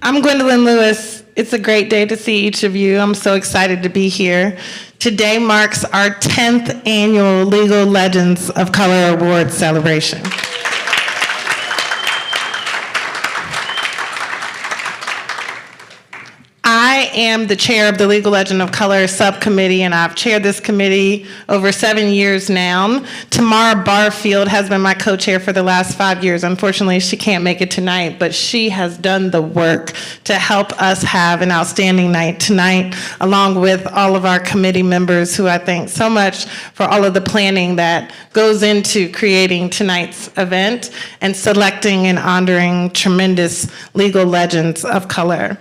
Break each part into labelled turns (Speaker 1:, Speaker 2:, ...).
Speaker 1: I'm Gwendolyn Lewis. It's a great day to see each of you. I'm so excited to be here. Today marks our 10th annual Legal Legends of Color Awards celebration. I am the chair of the Legal Legend of Color Subcommittee, and I've chaired this committee over 7 years now. Tamara Barfield has been my co-chair for the last 5 years. Unfortunately, she can't make it tonight, but she has done the work to help us have an outstanding night tonight, along with all of our committee members who I thank so much for all of the planning that goes into creating tonight's event and selecting and honoring tremendous legal legends of color.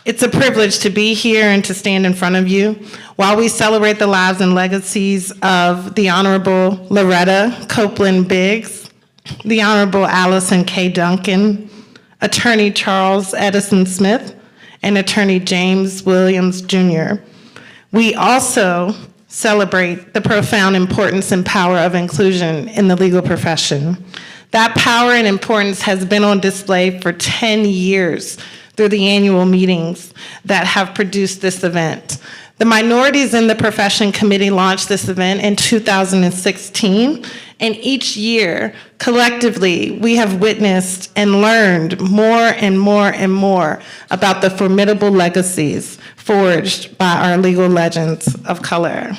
Speaker 1: It's a privilege to be here and to stand in front of you while we celebrate the lives and legacies of the Honorable Loretta Copeland Biggs, the Honorable Allison K. Duncan, Attorney Charles Edison Smith, and Attorney James Williams, Jr. We also celebrate the profound importance and power of inclusion in the legal profession. That power and importance has been on display for 10 years through the annual meetings that have produced this event. The Minorities in the Profession Committee launched this event in 2016, and each year, collectively, we have witnessed and learned more and more and more about the formidable legacies forged by our legal legends of color.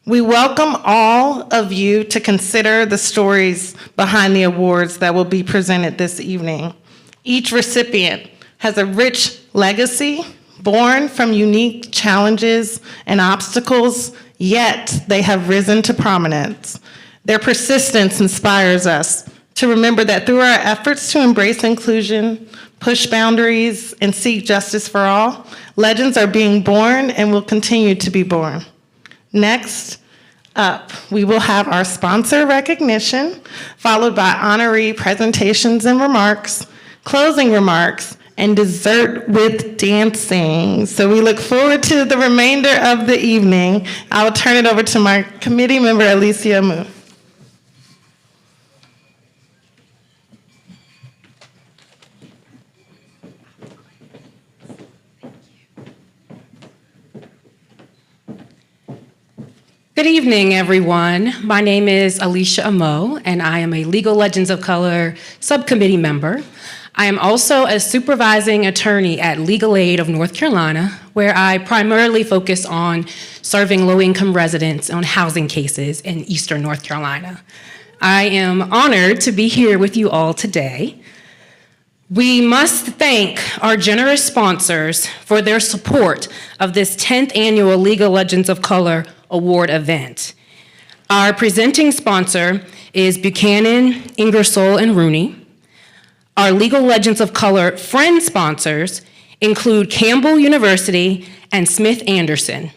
Speaker 1: We welcome all of you to consider the stories behind the awards that will be presented this evening. Each recipient has a rich legacy born from unique challenges and obstacles, yet they have risen to prominence. Their persistence inspires us to remember that through our efforts to embrace inclusion, push boundaries, and seek justice for all, legends are being born and will continue to be born. Next up, we will have our sponsor recognition, followed by honoree presentations and remarks, closing remarks, and dessert with dancing. So we look forward to the remainder of the evening. I will turn it over to my committee member, Alicia Mu.
Speaker 2: Good evening, everyone. My name is Alicia Amo, and I am a Legal Legends of Color subcommittee member. I am also a supervising attorney at Legal Aid of North Carolina, where I primarily focus on serving low-income residents on housing cases in Eastern North Carolina. I am honored to be here with you all today. We must thank our generous sponsors for their support of this 10th annual Legal Legends of Color Award event. Our presenting sponsor is Buchanan, Ingersoll, and Rooney. Our Legal Legends of Color friend sponsors include Campbell University and Smith Anderson.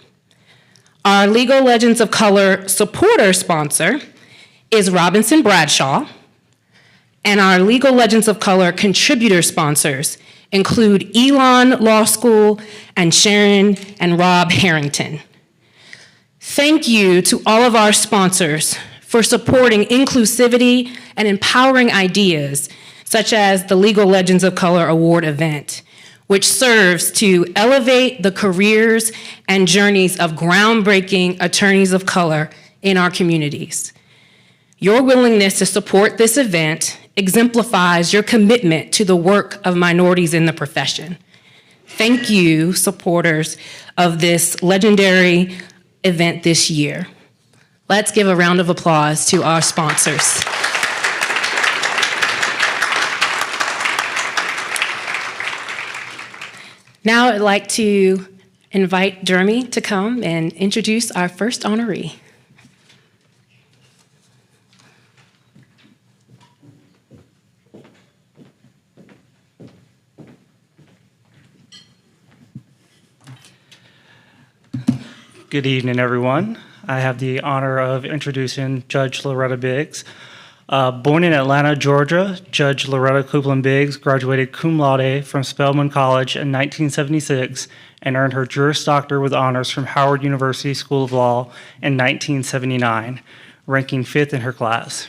Speaker 2: Our Legal Legends of Color supporter sponsor is Robinson Bradshaw. And our Legal Legends of Color contributor sponsors include Elon Law School and Sharon and Rob Harrington. Thank you to all of our sponsors for supporting inclusivity and empowering ideas, such as the Legal Legends of Color Award event, which serves to elevate the careers and journeys of groundbreaking attorneys of color in our communities. Your willingness to support this event exemplifies your commitment to the work of minorities in the profession. Thank you, supporters of this legendary event this year. Let's give a round of applause to our sponsors. Now I'd like to invite Jeremy to come and introduce our first honoree.
Speaker 3: Good evening, everyone. I have the honor of introducing Judge Loretta Biggs. Born in Atlanta, Georgia, Judge Loretta Copeland Biggs graduated cum laude from Spelman College in 1976 and earned her Juris Doctor with honors from Howard University School of Law in 1979, ranking 5th in her class.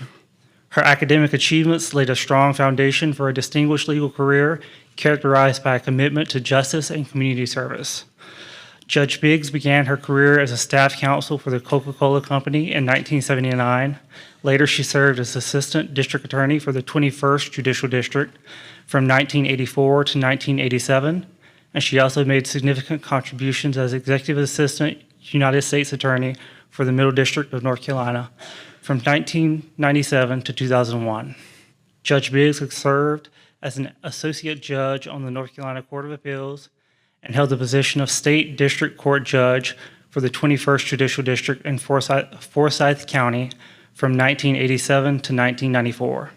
Speaker 3: Her academic achievements laid a strong foundation for a distinguished legal career characterized by a commitment to justice and community service. Judge Biggs began her career as a staff counsel for the Coca-Cola Company in 1979. Later, she served as assistant district attorney for the 21st Judicial District from 1984 to 1987, and she also made significant contributions as executive assistant United States attorney for the Middle District of North Carolina from 1997 to 2001. Judge Biggs served as an associate judge on the North Carolina Court of Appeals and held the position of state district court judge for the 21st Judicial District in Forsyth County from 1987 to 1994.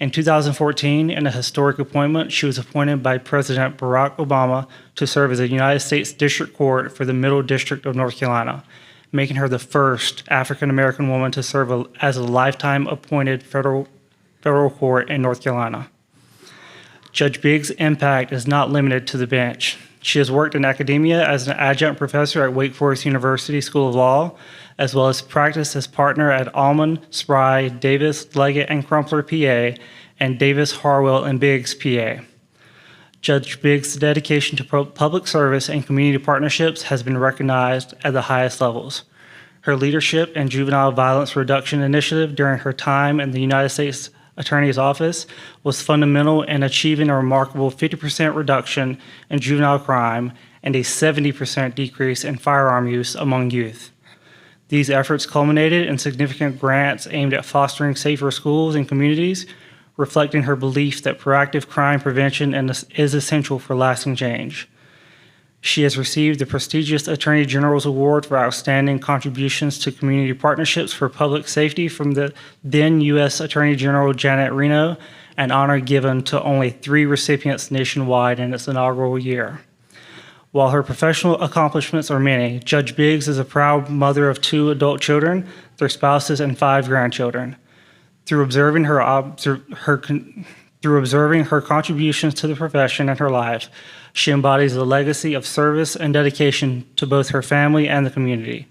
Speaker 3: In 2014, in a historic appointment, she was appointed by President Barack Obama to serve as a United States District Court for the Middle District of North Carolina, making her the first African-American woman to serve as a lifetime appointed federal court in North Carolina. Judge Biggs' impact is not limited to the bench. She has worked in academia as an adjunct professor at Wake Forest University School of Law, as well as practiced as partner at Allman, Spry, Davis, Leggett, and Crumpler, PA, and Davis, Harwell, and Biggs, PA. Judge Biggs' dedication to public service and community partnerships has been recognized at the highest levels. Her leadership in juvenile violence reduction initiative during her time in the United States Attorney's Office was fundamental in achieving a remarkable 50% reduction in juvenile crime and a 70% decrease in firearm use among youth. These efforts culminated in significant grants aimed at fostering safer schools and communities, reflecting her belief that proactive crime prevention is essential for lasting change. She has received the prestigious Attorney General's Award for Outstanding Contributions to Community Partnerships for Public Safety from the then U.S. Attorney General Janet Reno, an honor given to only 3 recipients nationwide in its inaugural year. While her professional accomplishments are many, Judge Biggs is a proud mother of 2 adult children, their spouses, and 5 grandchildren. Through observing her contributions to the profession and her life, she embodies a legacy of service and dedication to both her family and the community.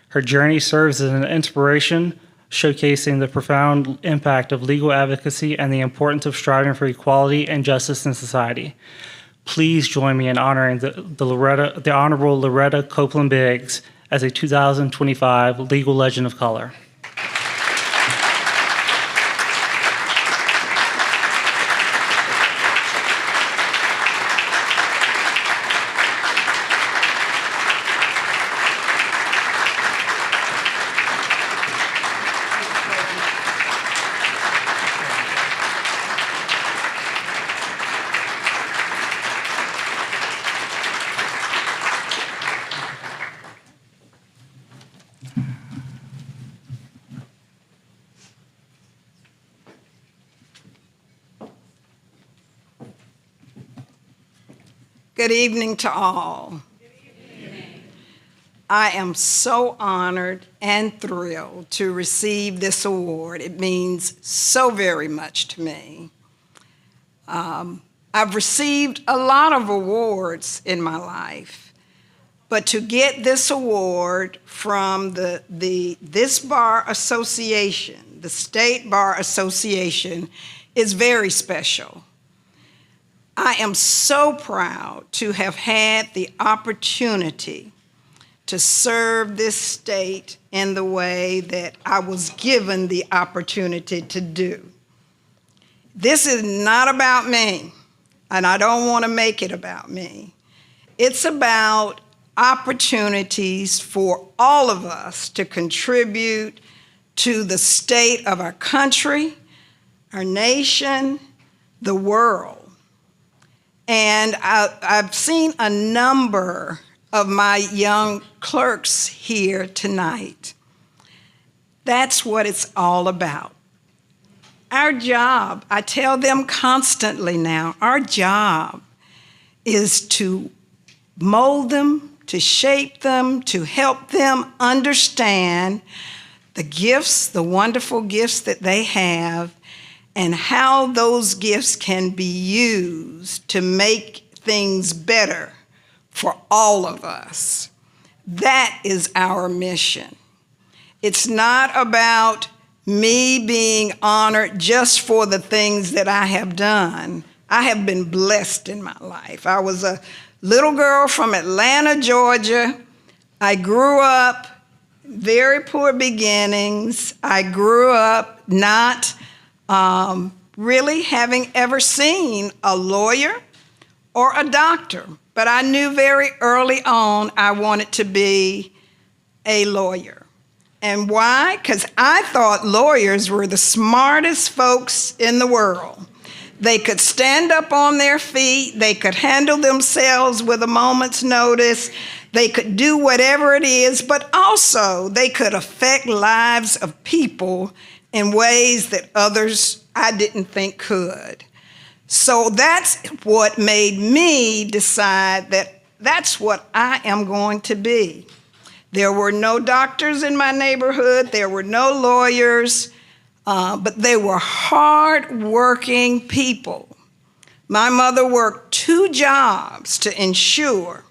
Speaker 3: Her journey serves as an inspiration, showcasing the profound impact of legal advocacy and the importance of striving for equality and justice in society. Please join me in honoring the Honorable Loretta Copeland Biggs as a 2025 Legal Legend of Color.
Speaker 4: Good evening to all. I am so honored and thrilled to receive this award. It means so very much to me. I've received a lot of awards in my life, but to get this award from this Bar Association, the State Bar Association, is very special. I am so proud to have had the opportunity to serve this state in the way that I was given the opportunity to do. This is not about me, and I don't want to make it about me. It's about opportunities for all of us to contribute to the state of our country, our nation, the world. And I've seen a number of my young clerks here tonight. That's what it's all about. Our job, I tell them constantly now, our job is to mold them, to shape them, to help them understand the gifts, the wonderful gifts that they have, and how those gifts can be used to make things better for all of us. That is our mission. It's not about me being honored just for the things that I have done. I have been blessed in my life. I was a little girl from Atlanta, Georgia. I grew up very poor beginnings. I grew up not really having ever seen a lawyer or a doctor, but I knew very early on I wanted to be a lawyer. And why? Because I thought lawyers were the smartest folks in the world. They could stand up on their feet. They could handle themselves with a moment's notice. They could do whatever it is, but also they could affect lives of people in ways that others I didn't think could. So that's what made me decide that that's what I am going to be. There were no doctors in my neighborhood. There were no lawyers. But they were hard-working people. My mother worked 2 jobs to ensure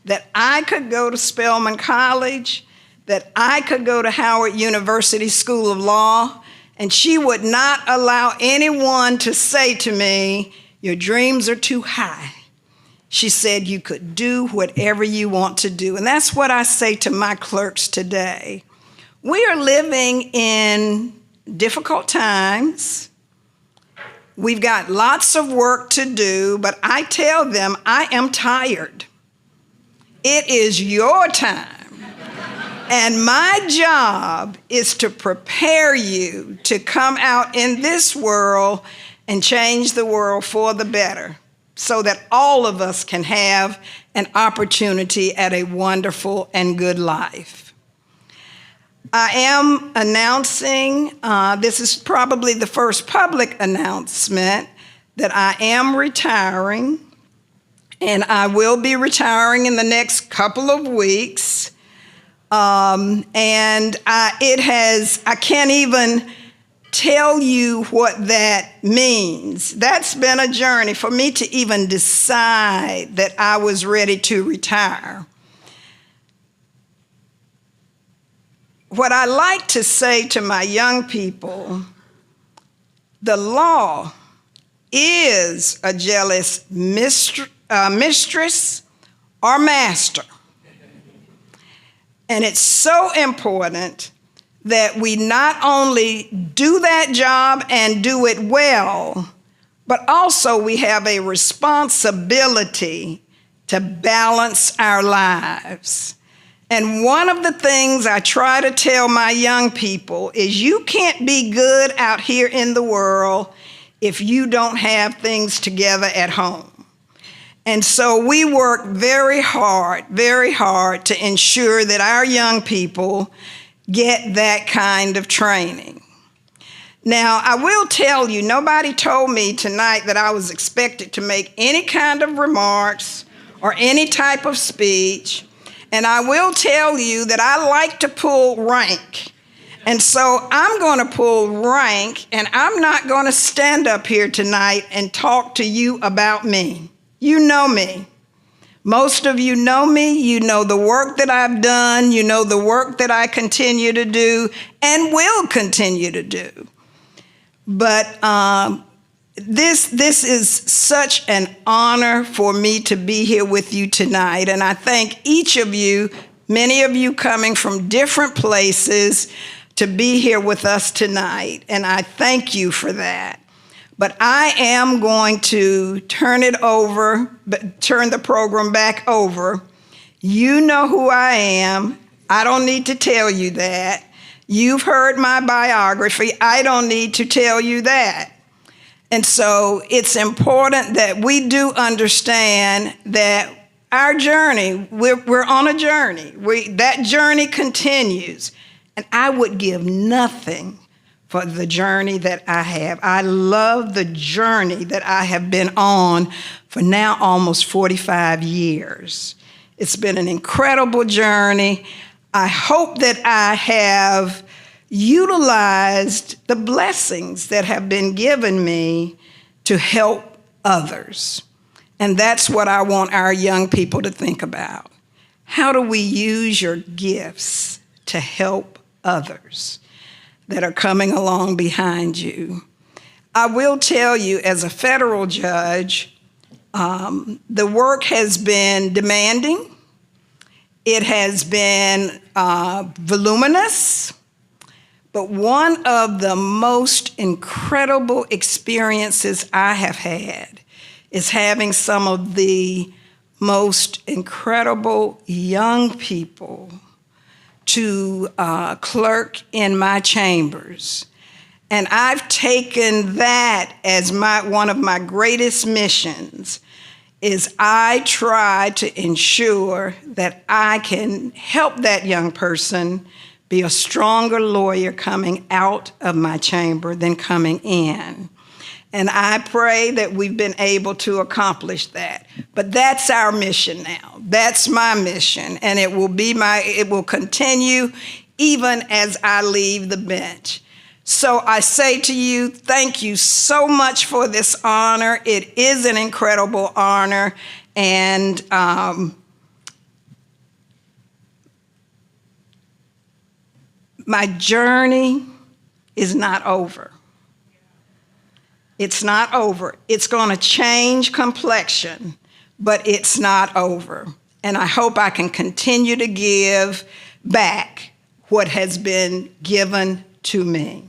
Speaker 4: that I could go to Spelman College, that I could go to Howard University School of Law, and she would not allow anyone to say to me, "Your dreams are too high." She said you could do whatever you want to do. And that's what I say to my clerks today. We are living in difficult times. We've got lots of work to do, but I tell them I am tired. It is your time. And my job is to prepare you to come out in this world and change the world for the better so that all of us can have an opportunity at a wonderful and good life. I am announcing, this is probably the first public announcement, that I am retiring, and I will be retiring in the next couple of weeks. I can't even tell you what that means. That's been a journey for me to even decide that I was ready to retire. What I like to say to my young people, the law is a jealous mistress or master. And it's so important that we not only do that job and do it well, but also we have a responsibility to balance our lives. And one of the things I try to tell my young people is you can't be good out here in the world if you don't have things together at home. And so we work very hard to ensure that our young people get that kind of training. Now, I will tell you, nobody told me tonight that I was expected to make any kind of remarks or any type of speech. And I will tell you that I like to pull rank. And so I'm going to pull rank, and I'm not going to stand up here tonight and talk to you about me. You know me. Most of you know me. You know the work that I've done. You know the work that I continue to do and will continue to do. But This is such an honor for me to be here with you tonight, and I thank each of you, many of you coming from different places to be here with us tonight, and I thank you for that. But I am going to turn the program back over. You know who I am. I don't need to tell you that. You've heard my biography. I don't need to tell you that. And so it's important that we do understand that our journey, we're on a journey. That journey continues. And I would give nothing for the journey that I have. I love the journey that I have been on for now almost 45 years. It's been an incredible journey. I hope that I have utilized the blessings that have been given me to help others. And that's what I want our young people to think about. How do we use your gifts to help others? that are coming along behind you. I will tell you, as a federal judge, the work has been demanding. It has been voluminous. But one of the most incredible experiences I have had is having some of the most incredible young people to clerk in my chambers. And I've taken that as one of my greatest missions, is I try to ensure that I can help that young person be a stronger lawyer coming out of my chamber than coming in. And I pray that we've been able to accomplish that. But that's our mission now. That's my mission, and it will continue even as I leave the bench. So I say to you, thank you so much for this honor. It is an incredible honor, and my journey is not over. It's not over. It's going to change complexion, but it's not over. And I hope I can continue to give back what has been given to me.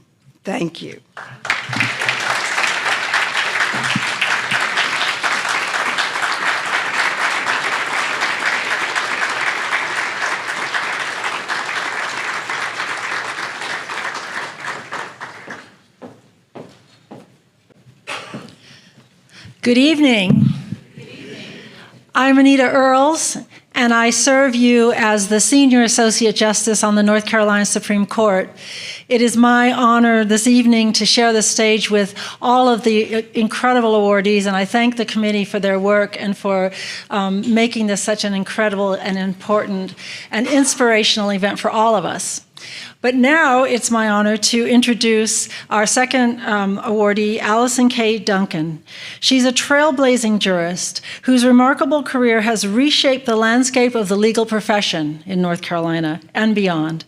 Speaker 4: Thank you.
Speaker 5: Good evening. I'm Anita Earls, and I serve you as the Senior Associate Justice on the North Carolina Supreme Court. It is my honor this evening to share the stage with all of the incredible awardees, and I thank the committee for their work and for making this such an incredible and important and inspirational event for all of us. But now it's my honor to introduce our second awardee, Allison K. Duncan. She's a trailblazing jurist whose remarkable career has reshaped the landscape of the legal profession in North Carolina and beyond.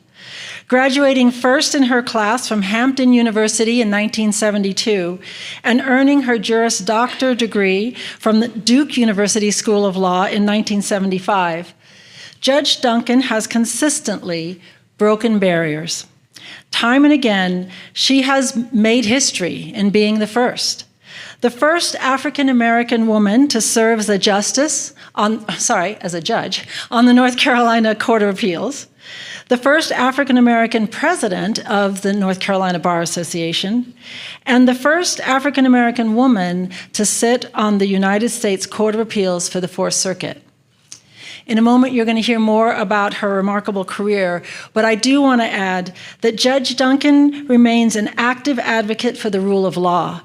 Speaker 5: Graduating first in her class from Hampton University in 1972 and earning her Juris Doctor degree from the Duke University School of Law in 1975, Judge Duncan has consistently broken barriers. Time and again, she has made history in being the first African-American woman to serve as a judge on the North Carolina Court of Appeals, the first African-American president of the North Carolina Bar Association, and the first African-American woman to sit on the United States Court of Appeals for the Fourth Circuit. In a moment, you're going to hear more about her remarkable career, but I do want to add that Judge Duncan remains an active advocate for the rule of law,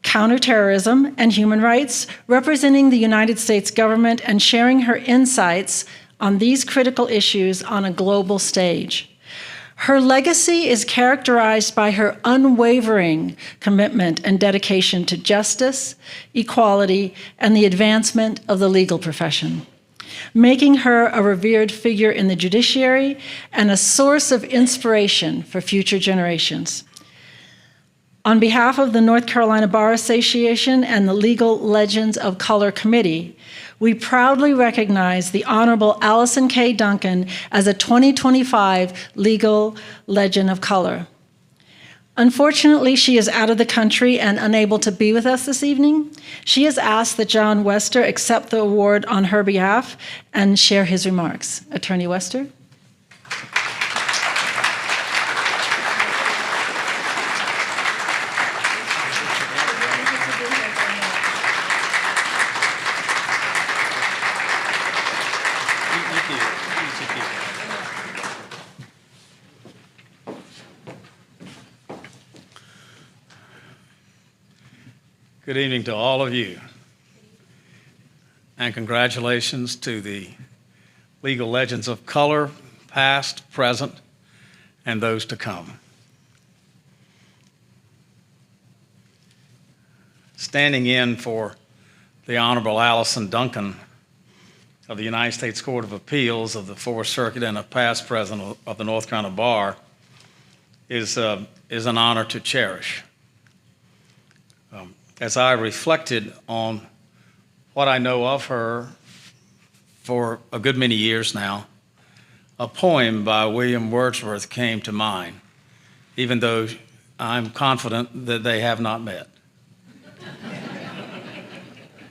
Speaker 5: counterterrorism, and human rights, representing the United States government and sharing her insights on these critical issues on a global stage. Her legacy is characterized by her unwavering commitment and dedication to justice, equality, and the advancement of the legal profession, making her a revered figure in the judiciary and a source of inspiration for future generations. On behalf of the North Carolina Bar Association and the Legal Legends of Color Committee, we proudly recognize the Honorable Allison K. Duncan as a 2025 Legal Legend of Color. Unfortunately, she is out of the country and unable to be with us this evening. She has asked that John Wester accept the award on her behalf and share his remarks. Attorney Wester.
Speaker 6: Good evening to all of you, and congratulations to the Legal Legends of Color, past, present, and those to come. Standing in for the Honorable Allison Duncan of the United States Court of Appeals of the Fourth Circuit and a past president of the North Carolina Bar is an honor to cherish. As I reflected on what I know of her for a good many years now, a poem by William Wordsworth came to mind, even though I'm confident that they have not met.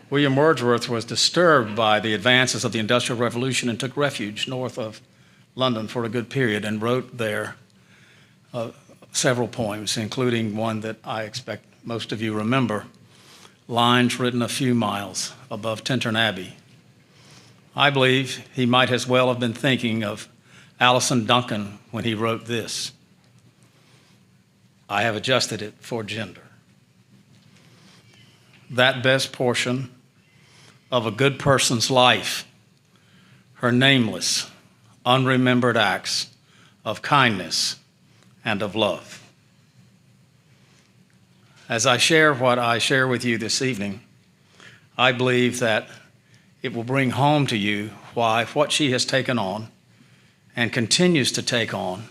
Speaker 6: William Wordsworth was disturbed by the advances of the Industrial Revolution and took refuge north of London for a good period and wrote there several poems, including one that I expect most of you remember, Lines Written a Few Miles Above Tintern Abbey. I believe he might as well have been thinking of Alison Duncan when he wrote this. I have adjusted it for gender. That best portion of a good person's life, her nameless, unremembered acts of kindness and of love. As I share what I share with you this evening, I believe that it will bring home to you why what she has taken on and continues to take on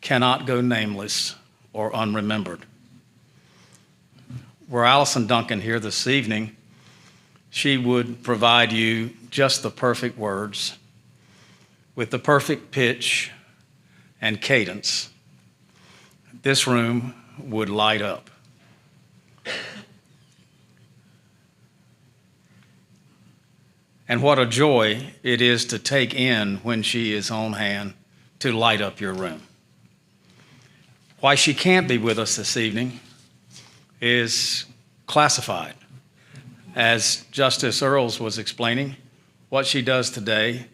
Speaker 6: cannot go nameless or unremembered. Were Alison Duncan here this evening, she would provide you just the perfect words with the perfect pitch and cadence. This room would light up. And what a joy it is to take in when she is on hand to light up your room. Why she can't be with us this evening is classified. As Justice Earls was explaining, what she does today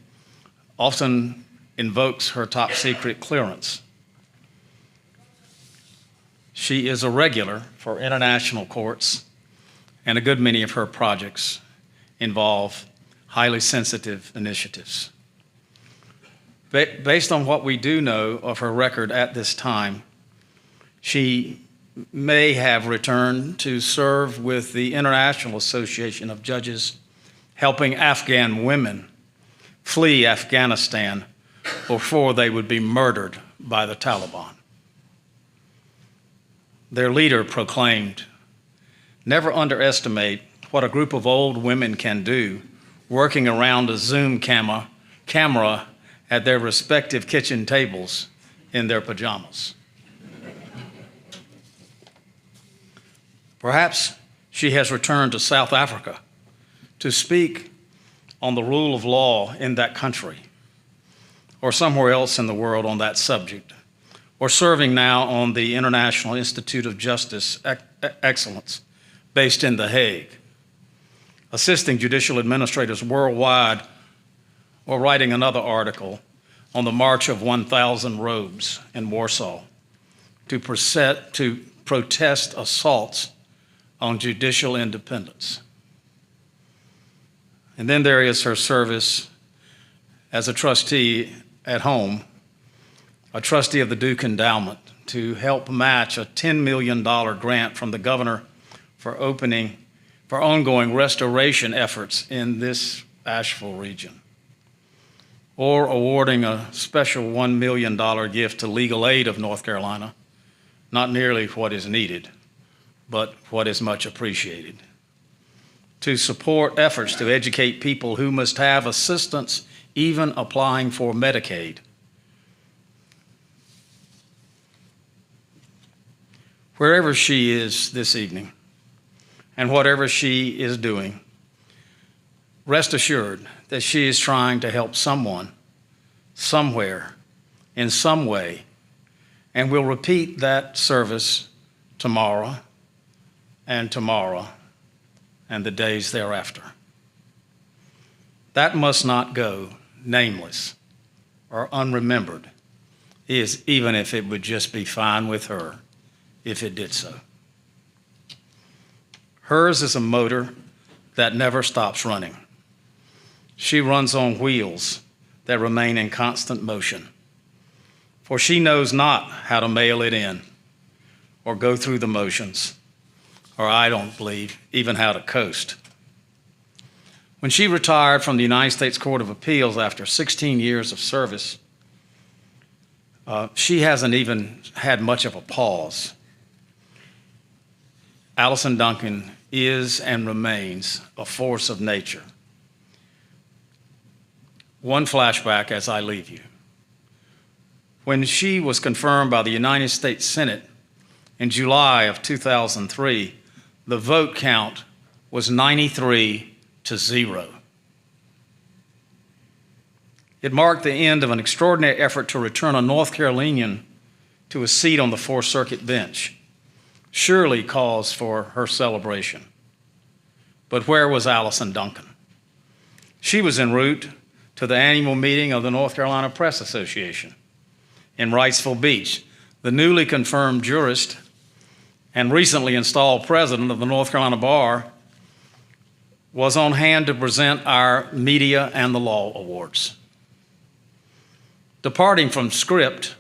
Speaker 6: often invokes her top secret clearance. She is a regular for international courts, and a good many of her projects involve highly sensitive initiatives. Based on what we do know of her record at this time, she may have returned to serve with the International Association of Judges, helping Afghan women flee Afghanistan before they would be murdered by the Taliban. Their leader proclaimed, "Never underestimate what a group of old women can do working around a Zoom camera at their respective kitchen tables in their pajamas." Perhaps she has returned to South Africa to speak on the rule of law in that country, or somewhere else in the world on that subject, or serving now on the International Institute of Justice Excellence based in The Hague, assisting judicial administrators worldwide, or writing another article on the March of 1,000 Robes in Warsaw to protest assaults on judicial independence. And then there is her service as a trustee at home, a trustee of the Duke Endowment, to help match a $10 million grant from the governor for ongoing restoration efforts in this Asheville region, or awarding a special $1 million gift to Legal Aid of North Carolina, not nearly what is needed, but what is much appreciated, to support efforts to educate people who must have assistance even applying for Medicaid. Wherever she is this evening, and whatever she is doing, rest assured that she is trying to help someone, somewhere, in some way, and will repeat that service tomorrow, and the days thereafter. That must not go nameless or unremembered, even if it would just be fine with her if it did so. Hers is a motor that never stops running. She runs on wheels that remain in constant motion, for she knows not how to mail it in or go through the motions, or I don't believe even how to coast. When she retired from the United States Court of Appeals after 16 years of service, She hasn't even had much of a pause. Allison Duncan is and remains a force of nature. One flashback as I leave you. When she was confirmed by the United States Senate in July of 2003, the vote count was 93-0. It marked the end of an extraordinary effort to return a North Carolinian to a seat on the Fourth Circuit bench. Surely cause for her celebration. But where was Allison Duncan? She was en route to the annual meeting of the North Carolina Press Association in Wrightsville Beach. The newly confirmed jurist and recently installed president of the North Carolina Bar was on hand to present our Media and the Law Awards. Departing from script,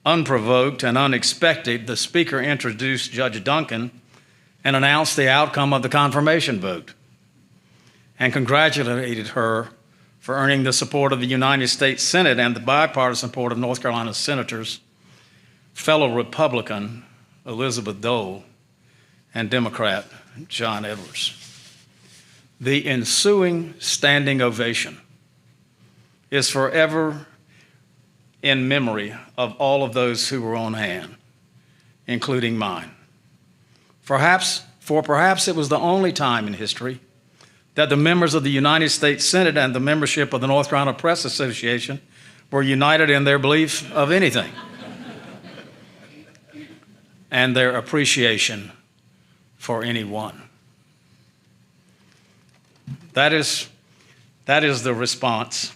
Speaker 6: unprovoked and unexpected, the speaker introduced Judge Duncan and announced the outcome of the confirmation vote and congratulated her for earning the support of the United States Senate and the bipartisan support of North Carolina senators, fellow Republican Elizabeth Dole, and Democrat John Edwards. The ensuing standing ovation is forever in memory of all of those who were on hand, including mine. Perhaps it was the only time in history that the members of the United States Senate and the membership of the North Carolina Press Association were united in their belief of anything and their appreciation for anyone. That is the response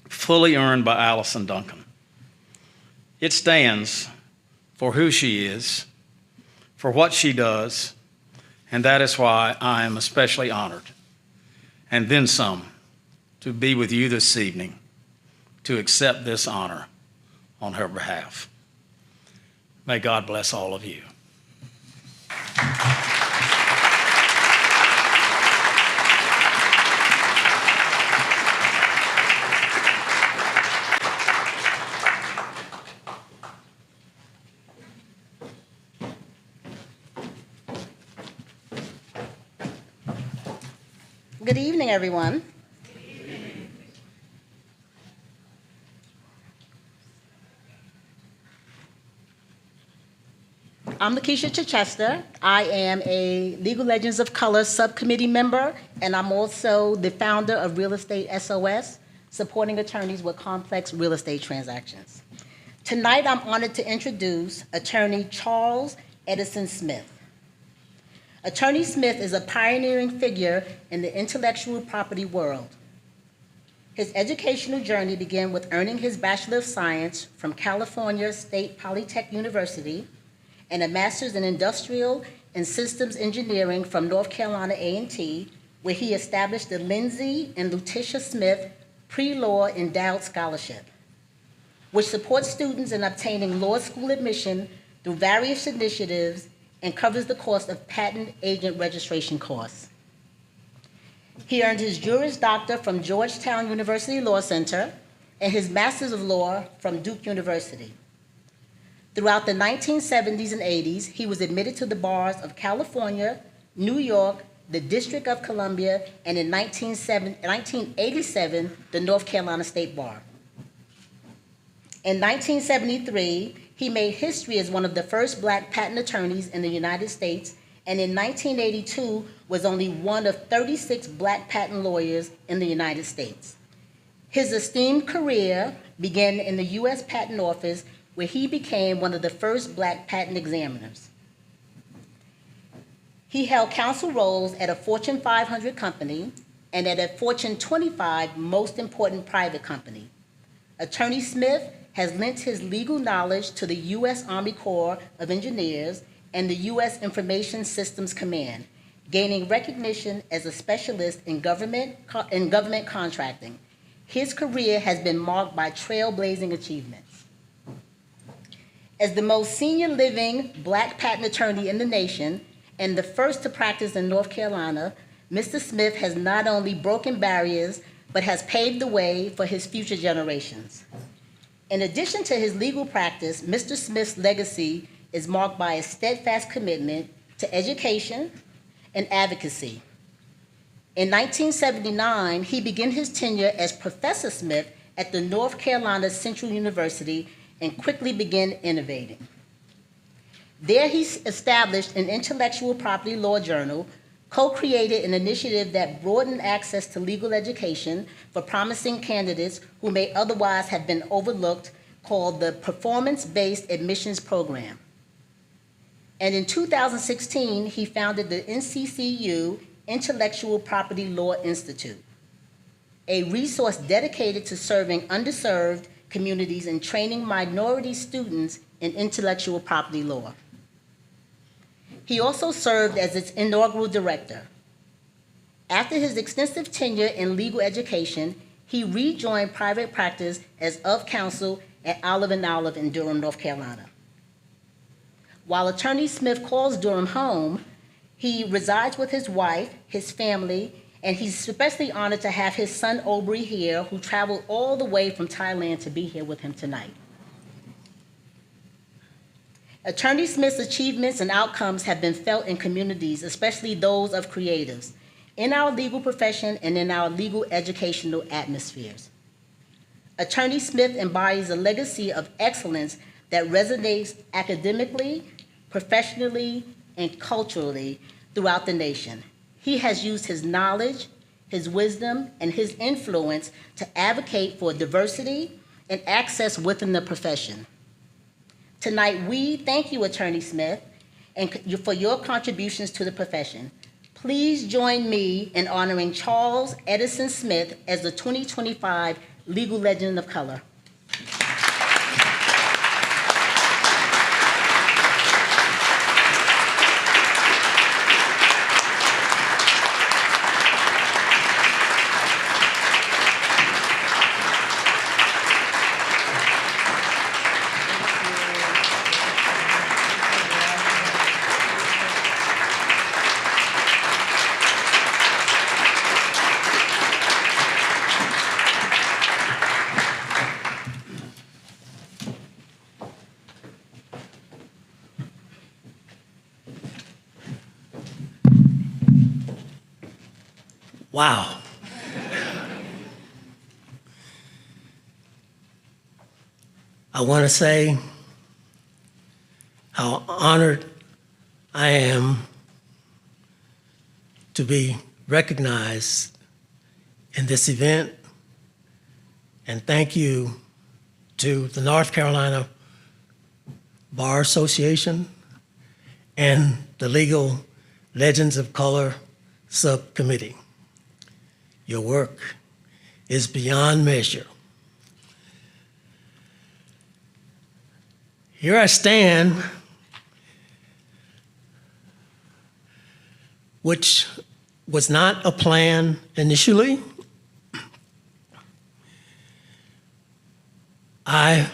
Speaker 6: fully earned by Allison Duncan. It stands for who she is, for what she does, and that is why I am especially honored, and then some, to be with you this evening to accept this honor on her behalf. May God bless all of you.
Speaker 7: Good evening, everyone. I'm Lakeisha Chichester. I am a Legal Legends of Color subcommittee member, and I'm also the founder of Real Estate SOS, supporting attorneys with complex real estate transactions. Tonight, I'm honored to introduce Attorney Charles Edison Smith. Attorney Smith is a pioneering figure in the intellectual property world. His educational journey began with earning his Bachelor of Science from California State Polytechnic University and a Master's in Industrial and Systems Engineering from North Carolina A&T, where he established the Lindsay and Lutetia Smith Pre-Law Endowed Scholarship, which supports students in obtaining law school admission through various initiatives and covers the cost of patent agent registration costs. He earned his Juris Doctor from Georgetown University Law Center and his Master's of Law from Duke University. Throughout the 1970s and 80s, he was admitted to the bars of California, New York, the District of Columbia, and in 1987, the North Carolina State Bar. In 1973, he made history as one of the first Black patent attorneys in the United States, and in 1982 was only one of 36 Black patent lawyers in the United States. His esteemed career began in the U.S. Patent Office, where he became one of the first Black patent examiners. He held counsel roles at a Fortune 500 company and at a Fortune 25 most important private company. Attorney Smith has lent his legal knowledge to the U.S. Army Corps of Engineers and the U.S. Information Systems Command, gaining recognition as a specialist in government contracting. His career has been marked by trailblazing achievements. As the most senior living Black patent attorney in the nation and the first to practice in North Carolina, Mr. Smith has not only broken barriers, but has paved the way for his future generations. In addition to his legal practice, Mr. Smith's legacy is marked by a steadfast commitment to education and advocacy. In 1979, he began his tenure as Professor Smith at the North Carolina Central University and quickly began innovating. There he established an intellectual property law journal, co-created an initiative that broadened access to legal education for promising candidates who may otherwise have been overlooked, called the Performance-Based Admissions Program. And in 2016, he founded the NCCU Intellectual Property Law Institute, a resource dedicated to serving underserved communities and training minority students in intellectual property law. He also served as its inaugural director. After his extensive tenure in legal education, he rejoined private practice as of counsel at Olive & Olive in Durham, North Carolina. While Attorney Smith calls Durham home, he resides with his wife, his family, and he's especially honored to have his son Aubrey here, who traveled all the way from Thailand to be here with him tonight. Attorney Smith's achievements and outcomes have been felt in communities, especially those of creatives, in our legal profession and in our legal educational atmospheres. Attorney Smith embodies a legacy of excellence that resonates academically, professionally, and culturally throughout the nation. He has used his knowledge, his wisdom, and his influence to advocate for diversity and access within the profession. Tonight, we thank you, Attorney Smith, and for your contributions to the profession. Please join me in honoring Charles Edison Smith as the 2025 Legal Legend of Color.
Speaker 8: Wow. I want to say how honored I am to be recognized in this event, and thank you to the North Carolina Bar Association and the Legal Legends of Color Subcommittee. Your work is beyond measure. Here I stand, which was not a plan initially. I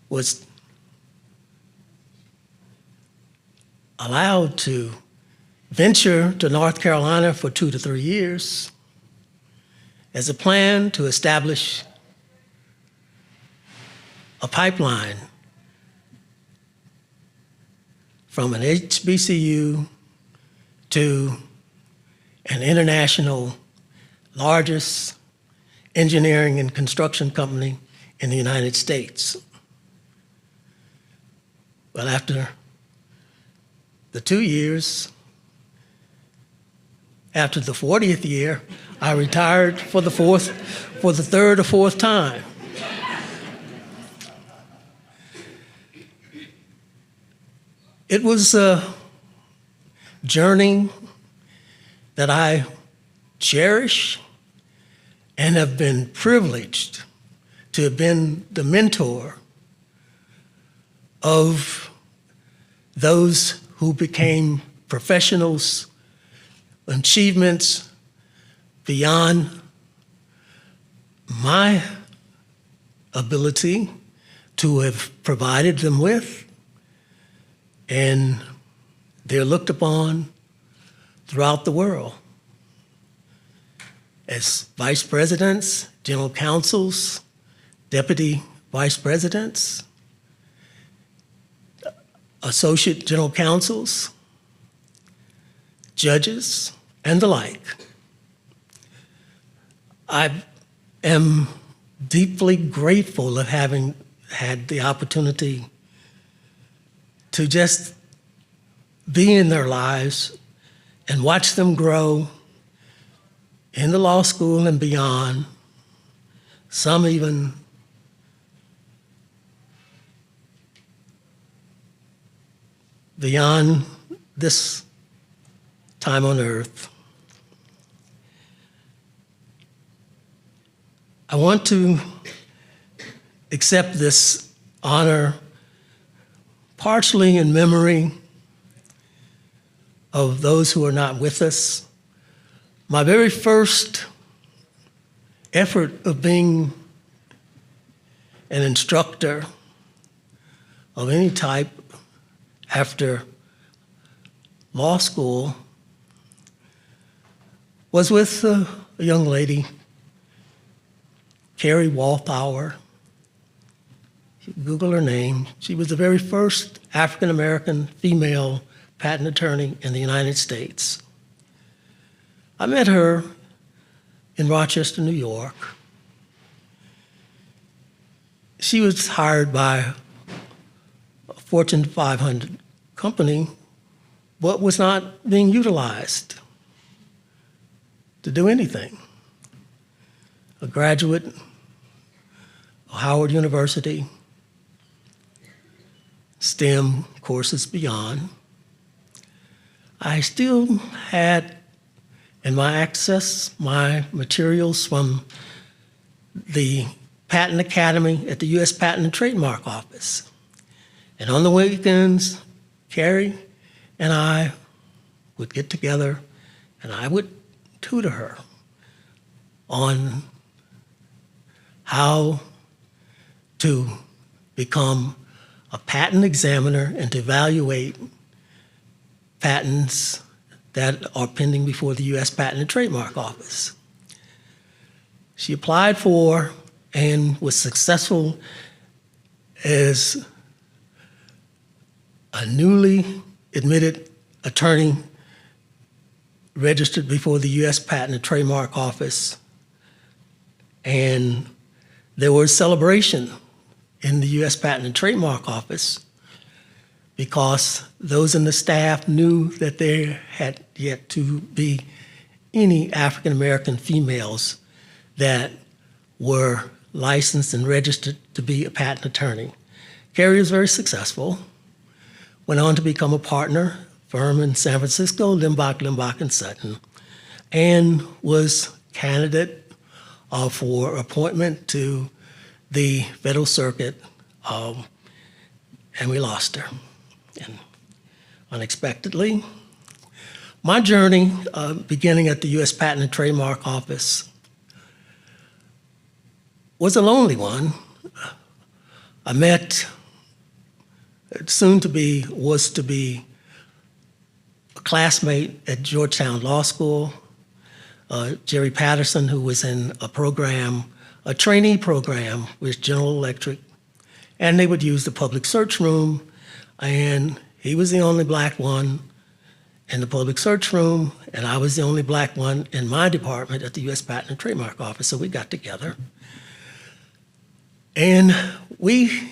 Speaker 8: was allowed to venture to North Carolina for 2 to 3 years as a plan to establish a pipeline from an HBCU to an international largest engineering and construction company in the United States. Well, after the 2 years, after the 40th year, I retired for the third or fourth time. It was a journey that I cherish and have been privileged to have been the mentor of those who became professionals, achievements beyond my ability to have provided them with, and they're looked upon throughout the world. as vice presidents, general counsels, deputy vice presidents, associate general counsels, judges, and the like. I am deeply grateful of having had the opportunity to just be in their lives and watch them grow in the law school and beyond, some even beyond this time on earth. I want to accept this honor partially in memory of those who are not with us. My very first effort of being an instructor of any type after law school was with a young lady, Carrie Walthour. Google her name. She was the very first African-American female patent attorney in the United States. I met her in Rochester, New York. She was hired by a Fortune 500 company, but was not being utilized to do anything. A graduate of Howard University, STEM courses beyond. I still had in my access my materials from the Patent Academy at the U.S. Patent and Trademark Office. And on the weekends, Carrie and I would get together and I would tutor her on how to become a patent examiner and to evaluate patents that are pending before the U.S. Patent and Trademark Office. She applied for and was successful as a newly admitted attorney registered before the U.S. Patent and Trademark Office. And there was celebration in the U.S. Patent and Trademark Office because those in the staff knew that there had yet to be any African-American females that were licensed and registered to be a patent attorney. Carrie was very successful, went on to become a partner firm in San Francisco, Limbach & Sutton, and was candidate for appointment to the Federal Circuit, and we lost her. And unexpectedly, my journey, beginning at the U.S. Patent and Trademark Office, was a lonely one. I met was to be a classmate at Georgetown Law School, Jerry Patterson, who was in a trainee program with General Electric, and they would use the public search room, and he was the only black one in the public search room, and I was the only black one in my department at the U.S. Patent and Trademark Office, so we got together. And we,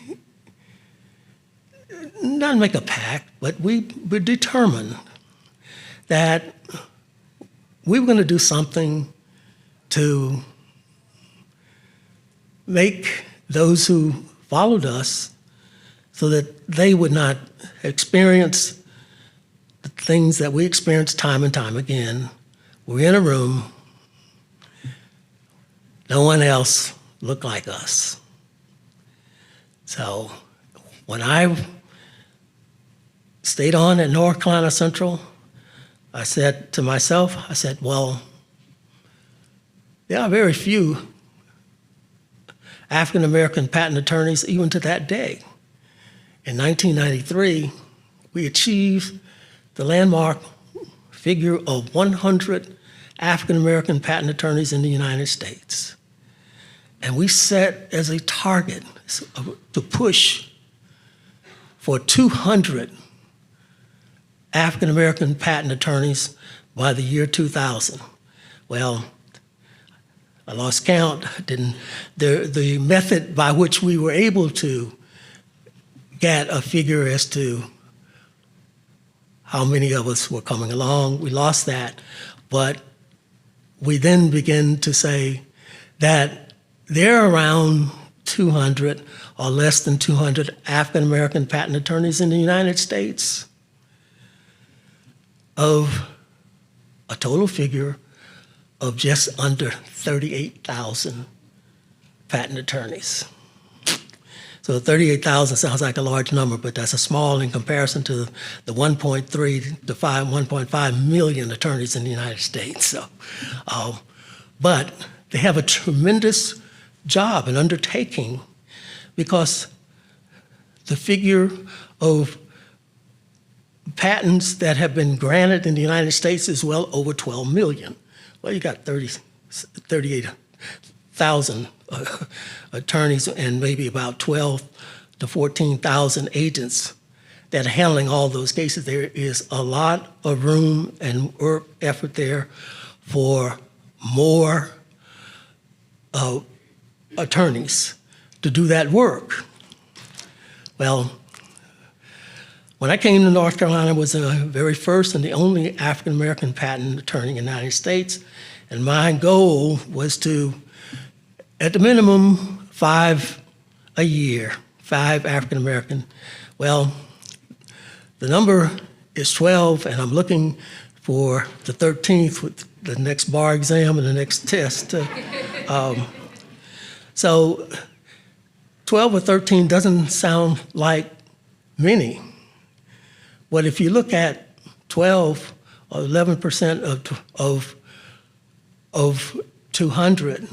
Speaker 8: not make a pact, but we were determined that we were going to do something to make those who followed us so that they would not experience the things that we experienced time and time again. We're in a room, no one else looked like us. So when I stayed on at North Carolina Central, I said to myself, well, there are very few African-American patent attorneys even to that day. In 1993, we achieved the landmark figure of 100 African American patent attorneys in the United States. And we set as a target to push for 200 African American patent attorneys by the year 2000. Well, I lost count. The method by which we were able to get a figure as to how many of us were coming along, we lost that. But we then began to say that there are around 200 or less than 200 African American patent attorneys in the United States of a total figure of just under 38,000 patent attorneys. So 38,000 sounds like a large number, but that's a small in comparison to the 1.3 to 1.5 million attorneys in the United States. So, but they have a tremendous job and undertaking because the figure of patents that have been granted in the United States is well over 12 million. Well, you got 38,000 attorneys and maybe about 12 to 14,000 agents that are handling all those cases. There is a lot of room and work effort there for more attorneys to do that work. Well, when I came to North Carolina, I was the very first and the only African American patent attorney in the United States, and my goal was to, at the minimum, 5 a year, 5 African American. Well, the number is 12, and I'm looking for the 13th with the next bar exam and the next test. So 12 or 13 doesn't sound like many. But if you look at 12 or 11% of 200,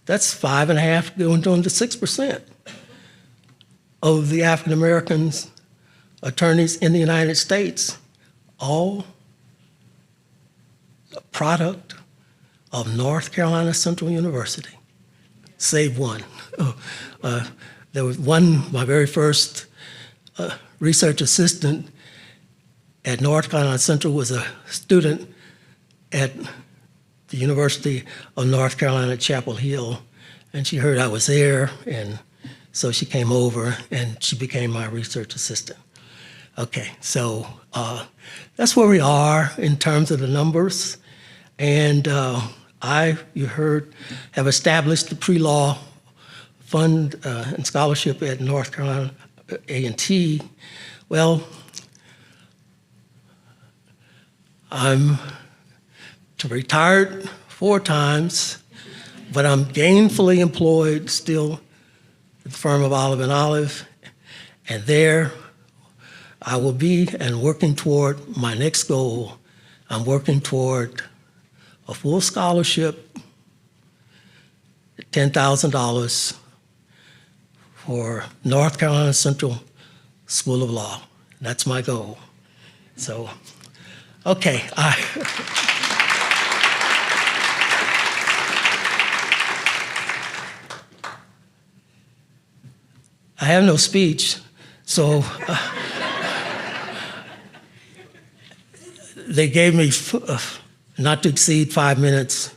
Speaker 8: that's 5.5 going to 6% of the African Americans attorneys in the United States, all a product of North Carolina Central University, save one. There was one, my very first research assistant at North Carolina Central was a student at the University of North Carolina, Chapel Hill, and she heard I was there, and so she came over and she became my research assistant. Okay, so that's where we are in terms of the numbers, and you heard, have established the pre-law fund and scholarship at North Carolina A&T. Well, I'm retired 4 times, but I'm gainfully employed still at the firm of Olive & Olive, and there I will be and working toward my next goal. I'm working toward a full scholarship, $10,000 for North Carolina Central School of Law. That's my goal. So, okay. I have no speech, so they gave me not to exceed 5 minutes.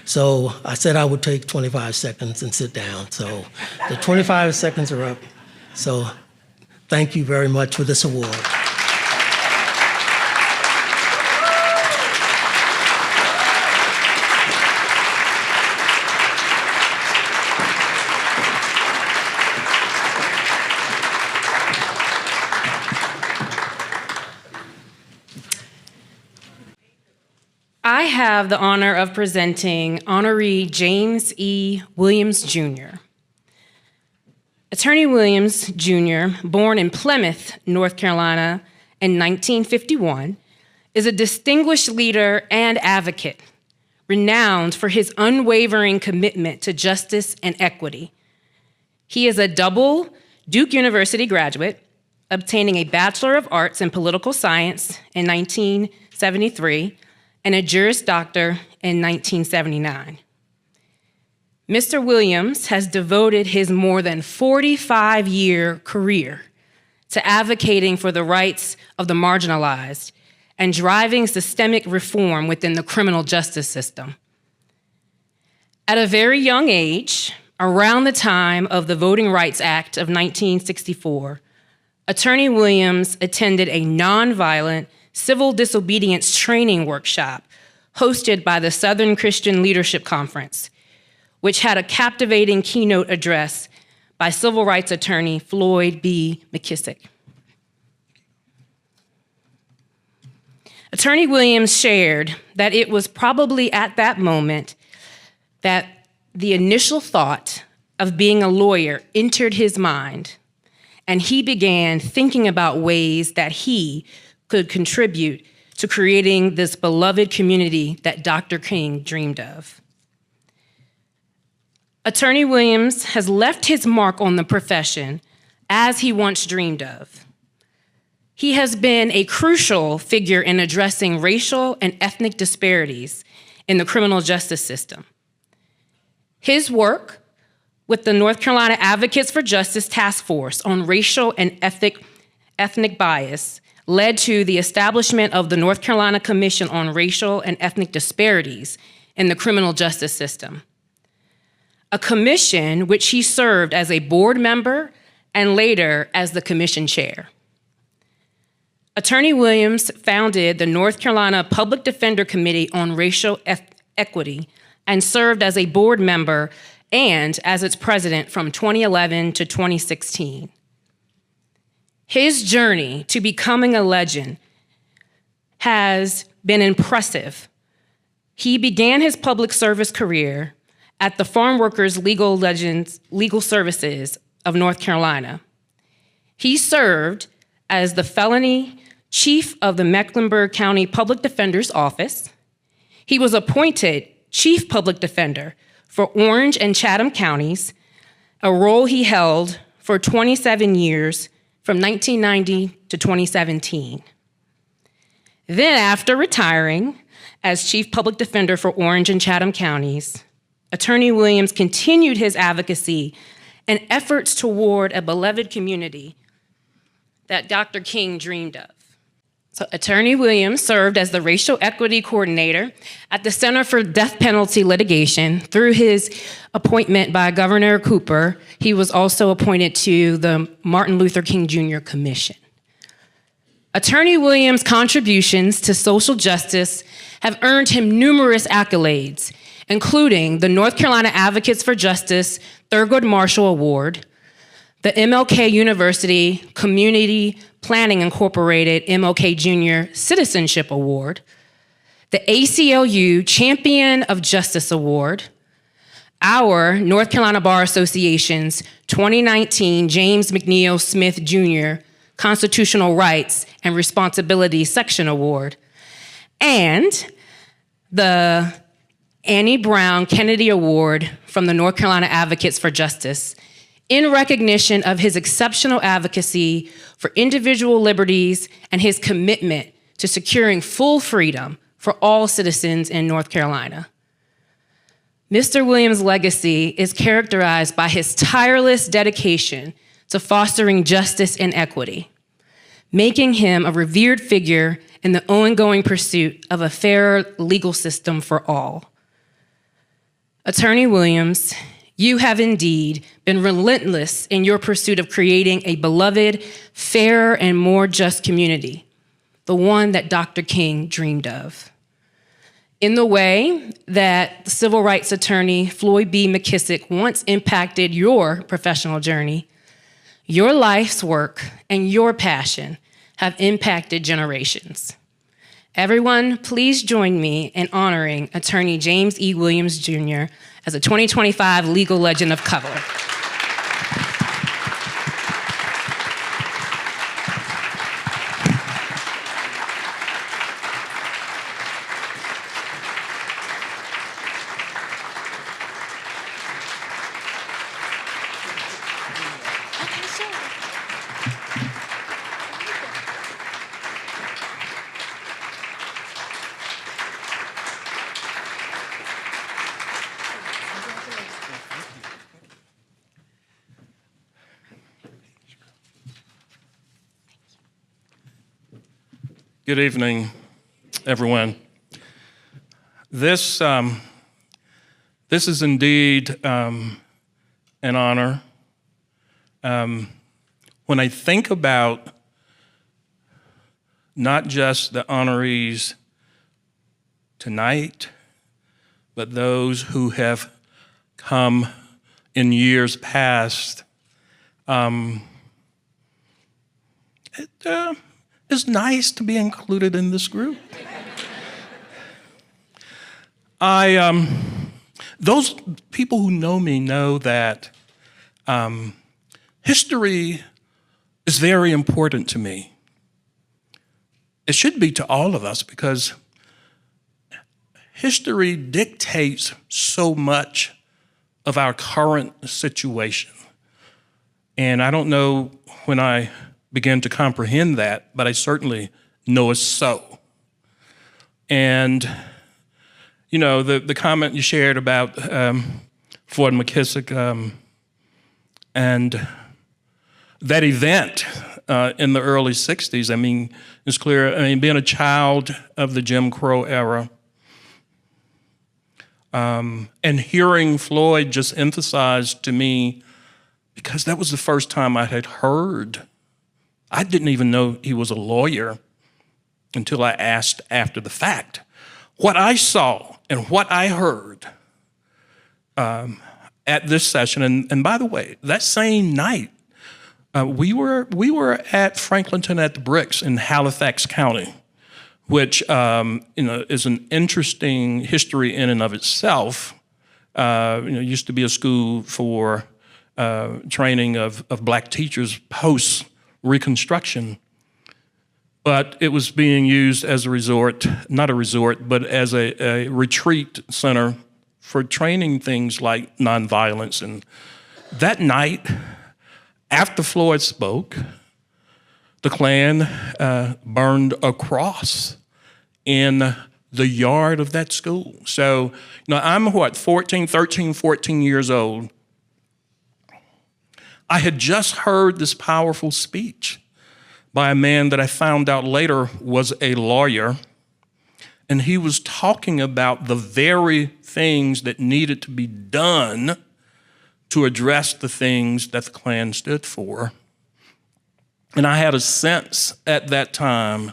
Speaker 8: So I said I would take 25 seconds and sit down. So the 25 seconds are up. So thank you very much for this award.
Speaker 2: I have the honor of presenting Honoree James E. Williams, Jr. Attorney Williams, Jr., born in Plymouth, North Carolina in 1951, is a distinguished leader and advocate, renowned for his unwavering commitment to justice and equity. He is a double Duke University graduate, obtaining a Bachelor of Arts in Political Science in 1973 and a Juris Doctor in 1979. Mr. Williams has devoted his more than 45-year career to advocating for the rights of the marginalized and driving systemic reform within the criminal justice system. At a very young age, around the time of the Voting Rights Act of 1964, Attorney Williams attended a nonviolent civil disobedience training workshop hosted by the Southern Christian Leadership Conference, which had a captivating keynote address by civil rights attorney Floyd B. McKissick. Attorney Williams shared that it was probably at that moment that the initial thought of being a lawyer entered his mind, and he began thinking about ways that he could contribute to creating this beloved community that Dr. King dreamed of. Attorney Williams has left his mark on the profession as he once dreamed of. He has been a crucial figure in addressing racial and ethnic disparities in the criminal justice system. His work with the North Carolina Advocates for Justice Task Force on racial and ethnic bias led to the establishment of the North Carolina Commission on Racial and Ethnic Disparities in the criminal justice system, a commission which he served as a board member and later as the commission chair. Attorney Williams founded the North Carolina Public Defender Committee on Racial Equity and served as a board member and as its president from 2011 to 2016. His journey to becoming a legend has been impressive. He began his public service career at the Farm Workers Legal Services of North Carolina. He served as the felony chief of the Mecklenburg County Public Defender's Office. He was appointed chief public defender for Orange and Chatham counties, a role he held for 27 years from 1990 to 2017. Then after retiring as chief public defender for Orange and Chatham counties, Attorney Williams continued his advocacy and efforts toward a beloved community that Dr. King dreamed of. So Attorney Williams served as the racial equity coordinator at the Center for Death Penalty Litigation. Through his appointment by Governor Cooper, he was also appointed to the Martin Luther King Jr. Commission. Attorney Williams' contributions to social justice have earned him numerous accolades, including the North Carolina Advocates for Justice Thurgood Marshall Award, the MLK University Community Planning Incorporated MLK Jr. Citizenship Award, the ACLU Champion of Justice Award, our North Carolina Bar Association's 2019 James McNeil Smith Jr. Constitutional Rights and Responsibilities Section Award, and the Annie Brown Kennedy Award from the North Carolina Advocates for Justice in recognition of his exceptional advocacy for individual liberties and his commitment to securing full freedom for all citizens in North Carolina. Mr. Williams' legacy is characterized by his tireless dedication to fostering justice and equity, making him a revered figure in the ongoing pursuit of a fairer legal system for all. Attorney Williams, you have indeed been relentless in your pursuit of creating a beloved, fairer, and more just community, the one that Dr. King dreamed of. In the way that the civil rights attorney Floyd B. McKissick once impacted your professional journey, your life's work and your passion have impacted generations. Everyone, please join me in honoring Attorney James E. Williams, Jr. as a 2025 Legal Legend of Color.
Speaker 9: Good evening, everyone. This is indeed an honor. When I think about not just the honorees tonight, but those who have come in years past, it's nice to be included in this group. Those people who know me know that history is very important to me. It should be to all of us because history dictates so much of our current situation. And I don't know when I began to comprehend that, but I certainly know it's so. And, you know, the comment you shared about Floyd McKissick and that event in the early 60s, I mean, it's clear, I mean, being a child of the Jim Crow era, and hearing Floyd just emphasized to me, because that was the first time I had heard, I didn't even know he was a lawyer until I asked after the fact. What I saw and what I heard at this session, and by the way, that same night, we were at Franklinton at the Bricks in Halifax County, which is an interesting history in and of itself. Used to be a school for training of black teachers post Reconstruction, but it was being used as a resort, not a resort, but as a retreat center for training things like nonviolence. And that night, after Floyd spoke, the Klan burned a cross in the yard of that school. So, I'm 13, 14 years old. I had just heard this powerful speech by a man that I found out later was a lawyer, and he was talking about the very things that needed to be done to address the things that the Klan stood for. And I had a sense at that time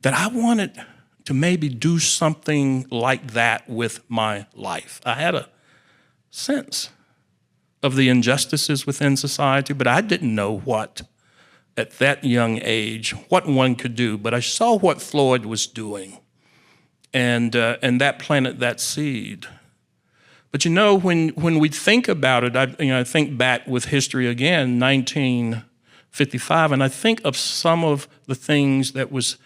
Speaker 9: that I wanted to maybe do something like that with my life. I had a sense of the injustices within society, but I didn't know what, at that young age, what one could do. But I saw what Floyd was doing, and that planted that seed. But when we think about it, I think back with history again, 1955, and I think of some of the things that was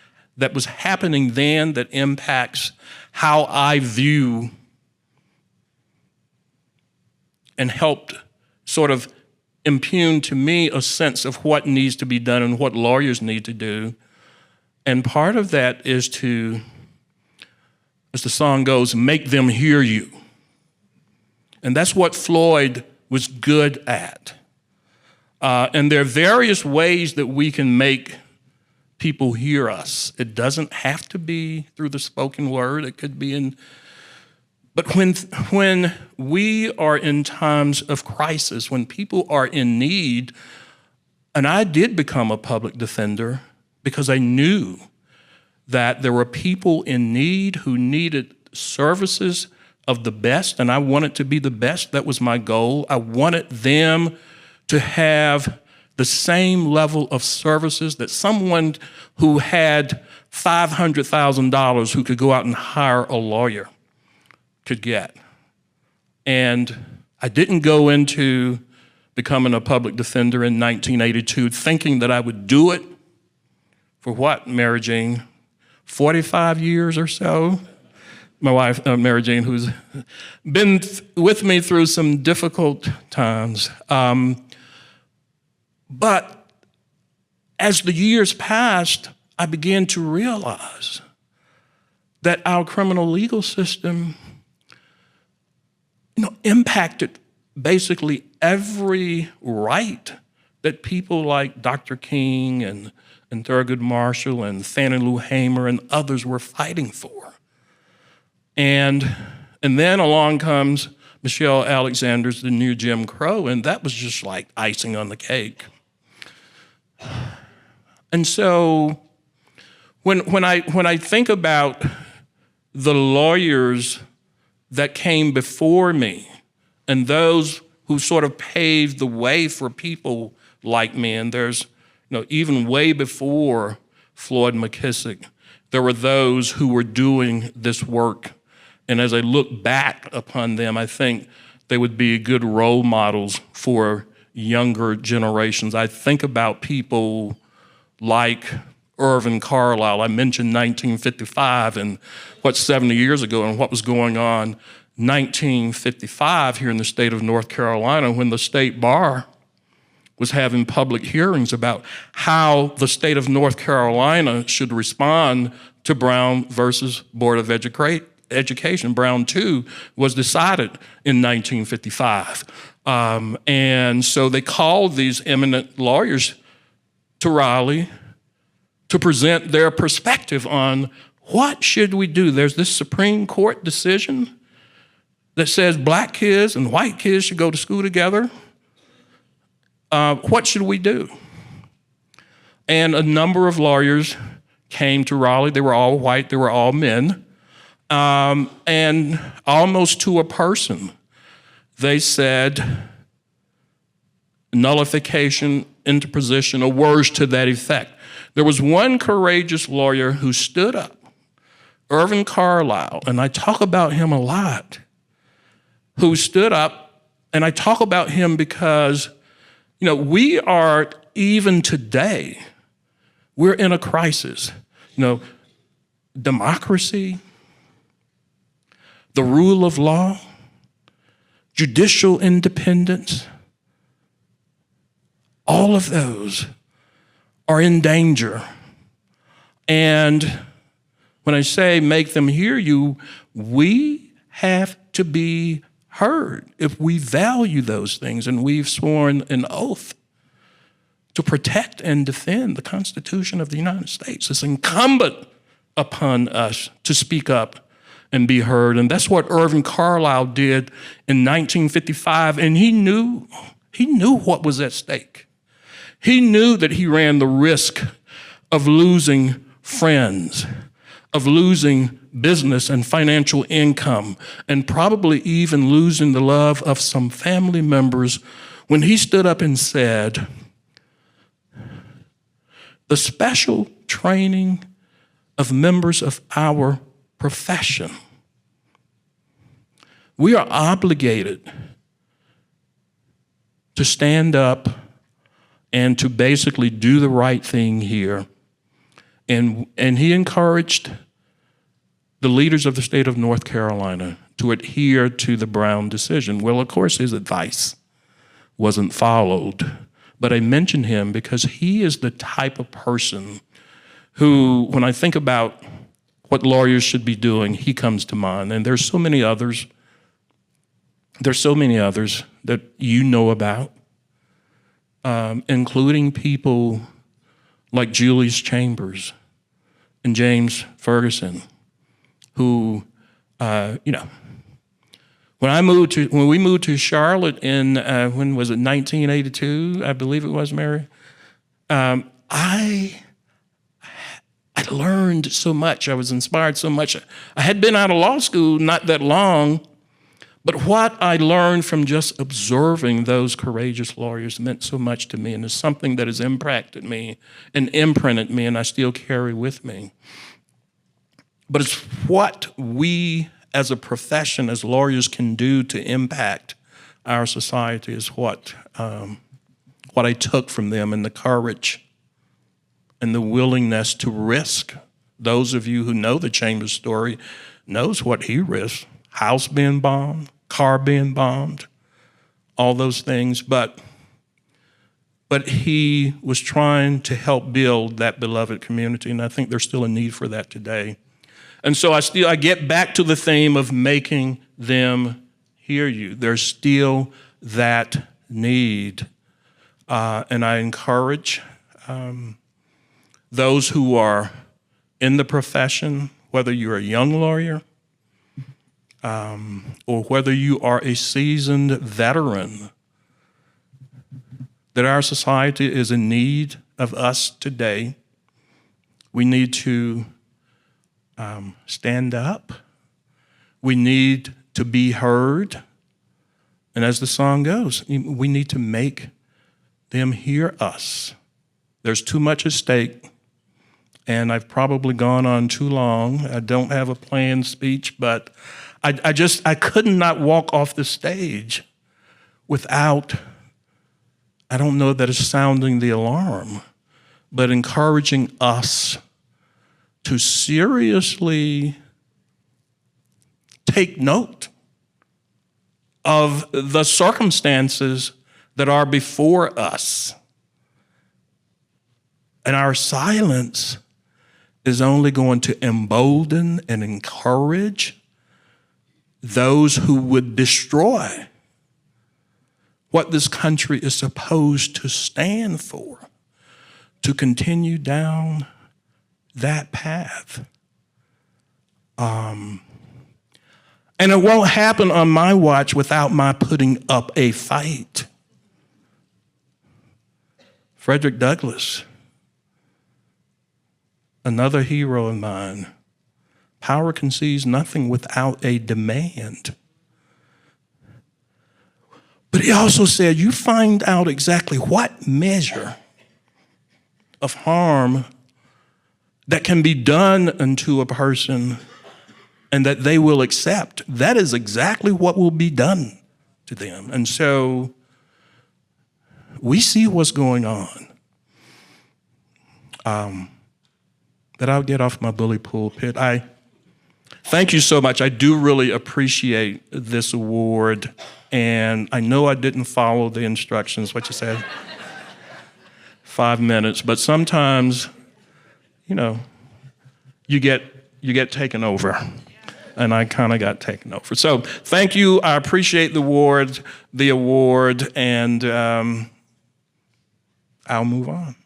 Speaker 9: happening then that impacts how I view and helped sort of impugn to me a sense of what needs to be done and what lawyers need to do. And part of that is to, as the song goes, make them hear you. And that's what Floyd was good at. And there are various ways that we can make people hear us. It doesn't have to be through the spoken word. It could be in. But when we are in times of crisis, when people are in need, and I did become a public defender because I knew that there were people in need who needed services of the best, and I wanted to be the best. That was my goal. I wanted them to have the same level of services that someone who had $500,000 who could go out and hire a lawyer could get. And I didn't go into becoming a public defender in 1982 thinking that I would do it for what, Mary Jane? 45 years or so? My wife, Mary Jane, who's been with me through some difficult times. But as the years passed, I began to realize that our criminal legal system impacted basically every right that people like Dr. King and Thurgood Marshall and Fannie Lou Hamer and others were fighting for. And then along comes Michelle Alexander's The New Jim Crow, and that was just like icing on the cake. And so when I think about the lawyers that came before me and those who sort of paved the way for people like me, and there's, even way before Floyd McKissick, there were those who were doing this work. And as I look back upon them, I think they would be good role models for younger generations. I think about people like Irvin Carlisle. I mentioned 1955 and 70 years ago and what was going on 1955 here in the state of North Carolina when the state bar was having public hearings about how the state of North Carolina should respond to Brown versus Board of Education. Brown 2 was decided in 1955. And so they called these eminent lawyers to Raleigh to present their perspective on what should we do. There's this Supreme Court decision that says black kids and white kids should go to school together. What should we do? And a number of lawyers came to Raleigh. They were all white, they were all men. And almost to a person, they said nullification, interposition, or words to that effect. There was one courageous lawyer who stood up, Irvin Carlisle, and I talk about him a lot, who stood up, and I talk about him because, we are, even today, we're in a crisis. Democracy, the rule of law, judicial independence, all of those are in danger. And when I say make them hear you, we have to be heard if we value those things, and we've sworn an oath to protect and defend the Constitution of the United States. It's incumbent upon us to speak up and be heard. And that's what Irvin Carlisle did in 1955. And he knew what was at stake. He knew that he ran the risk of losing friends, of losing business and financial income, and probably even losing the love of some family members when he stood up and said, the special training of members of our profession, we are obligated to stand up and to basically do the right thing here. And he encouraged the leaders of the state of North Carolina to adhere to the Brown decision. Well, of course, his advice wasn't followed, but I mention him because he is the type of person who, when I think about what lawyers should be doing, he comes to mind. And there's so many others. There's so many others that you know about, including people like Julius Chambers and James Ferguson, who, when we moved to Charlotte in, when was it, 1982, I believe it was, Mary? I learned so much. I was inspired so much. I had been out of law school not that long, but what I learned from just observing those courageous lawyers meant so much to me, and it's something that has impacted me and imprinted me, and I still carry with me. But it's what we as a profession, as lawyers, can do to impact our society is what I took from them, and the courage and the willingness to risk. Those of you who know the Chambers story knows what he risked. House being bombed, car being bombed, all those things. But he was trying to help build that beloved community, and I think there's still a need for that today. And so I get back to the theme of making them hear you. There's still that need. And I encourage those who are in the profession, whether you're a young lawyer or whether you are a seasoned veteran, that our society is in need of us today. We need to stand up. We need to be heard. And as the song goes, we need to make them hear us. There's too much at stake, and I've probably gone on too long. I don't have a planned speech, but I could not walk off the stage without, I don't know that it's sounding the alarm, but encouraging us to seriously take note of the circumstances that are before us. And our silence is only going to embolden and encourage those who would destroy what this country is supposed to stand for, to continue down that path. And it won't happen on my watch without my putting up a fight. Frederick Douglass, another hero of mine, power concedes nothing without a demand. But he also said, you find out exactly what measure of harm that can be done unto a person and that they will accept. That is exactly what will be done to them. And so we see what's going on. But I'll get off my bully pulpit. I thank you so much. I do really appreciate this award. And I know I didn't follow the instructions, what you said, 5 minutes. But sometimes, you know, you get taken over. And I kind of got taken over. So thank you. I appreciate the award, and I'll move on.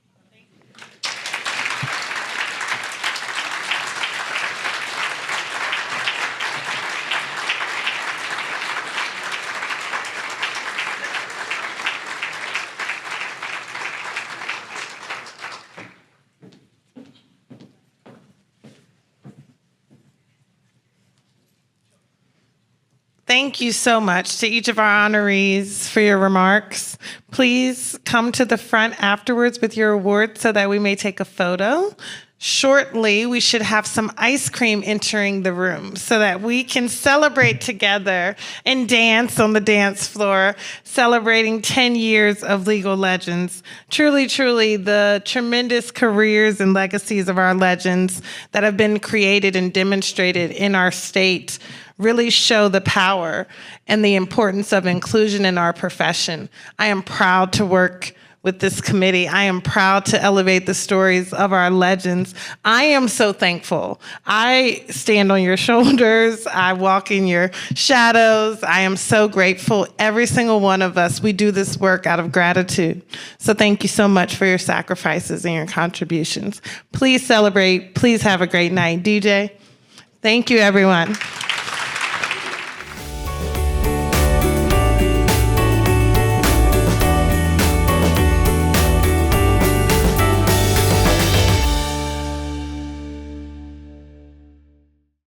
Speaker 1: Thank you so much to each of our honorees for your remarks. Please come to the front afterwards with your award so that we may take a photo. Shortly, we should have some ice cream entering the room so that we can celebrate together and dance on the dance floor, celebrating 10 years of Legal Legends. Truly, truly, the tremendous careers and legacies of our legends that have been created and demonstrated in our state really show the power and the importance of inclusion in our profession. I am proud to work with this committee. I am proud to elevate the stories of our legends. I am so thankful. I stand on your shoulders. I walk in your shadows. I am so grateful. Every single one of us, we do this work out of gratitude. So thank you so much for your sacrifices and your contributions. Please celebrate. Please have a great night. DJ, thank you, everyone.